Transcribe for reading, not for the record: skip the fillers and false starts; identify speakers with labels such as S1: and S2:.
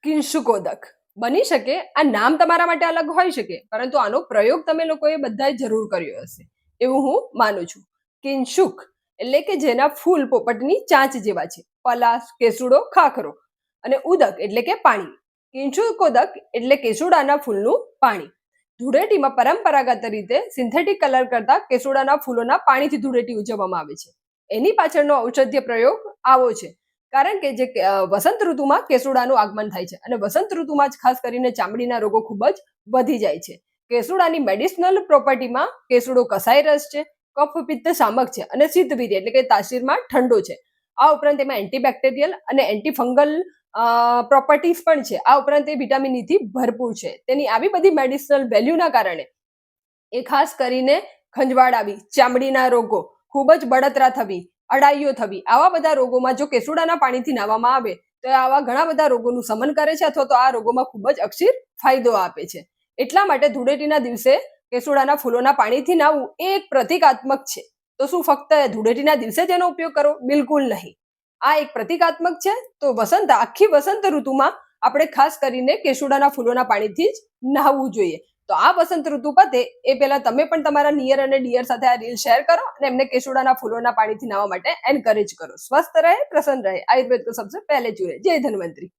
S1: કિંશુકોદક બની શકે. આ નામ તમારા માટે અલગ હોઈ શકે, પરંતુ આનો પ્રયોગ તમે લોકોએ બધાએ જરૂર કર્યો હશે એવું હું માનું છું. કિંશુક એટલે કે જેના ફૂલ પોપટની ચાંચ જેવા છે. પલાશ, કેસુડો, ખાખરો. અને ઉદક એટલે કે પાણી. કિંશુકોદક એટલે કેસુડાના ફૂલનું પાણી. ધૂળેટીમાં પરંપરાગત રીતે સિન્થેટિક કલર કરતા કેસુડાના ફૂલોના પાણીથી ધૂળેટી ઉજવવામાં આવે છે. એની પાછળનો ઔષધ્ય પ્રયોગ આવો છે. કારણ કે જે વસંત ઋતુમાં કેસુડાનું આગમન થાય છે અને વસંત ઋતુમાં જ ખાસ કરીને ચામડીના રોગો ખૂબ જ વધી જાય છે. કેસુડાની મેડિસિનલ પ્રોપર્ટીમાં કેસુડો કસાય રસ છે, કફ પિત્ત શામક છે અને શીતવીર્ય એટલે કે તાસીરમાં ઠંડો છે. આ ઉપરાંત એમાં એન્ટીબેક્ટેરિયલ અને એન્ટીફંગલ પ્રોપર્ટીઝ પણ છે. આ ઉપરાંત એ વિટામિન ઈ થી ભરપૂર છે. તેની આવી બધી મેડિસિનલ વેલ્યુના કારણે એ ખાસ કરીને ખંજવાળ આવી, ચામડીના રોગો, ખૂબ જ બળતરા થવી, અડાઈઓ થવી, આવા બધા રોગોમાં જો કેસુડાના પાણીથી નાહવામાં આવે તો આવા ઘણા બધા રોગોનું શમન કરે છે અથવા તો આ રોગોમાં ખૂબ જ અક્ષીર ફાયદો આપે છે. એટલા માટે ધૂળેટીના દિવસે કેસુડાના ફૂલોના પાણીથી નાહવું એ એક પ્રતિકાત્મક છે. તો શું ફક્ત ધૂળેટીના દિવસે જ એનો ઉપયોગ કરો? બિલકુલ નહીં. આ એક પ્રતિકાત્મક છે. તો આખી વસંત ઋતુમાં આપણે ખાસ કરીને કેસુડાના ફૂલોના પાણીથી જ નાહવું જોઈએ. તો આ વસંત ઋતુ પતે એ પહેલા તમે પણ તમારા નિયર અને ડિયર સાથે આ રીલ શેર કરો અને એમને કેસુડાના ફૂલોના પાણીથી નાહવા માટે એન્કરેજ કરો. સ્વસ્થ રહે, પ્રસન્ન રહે. આયુર્વેદ કો સબસે પહેલે જુड़े. જય ધન્વંતરી.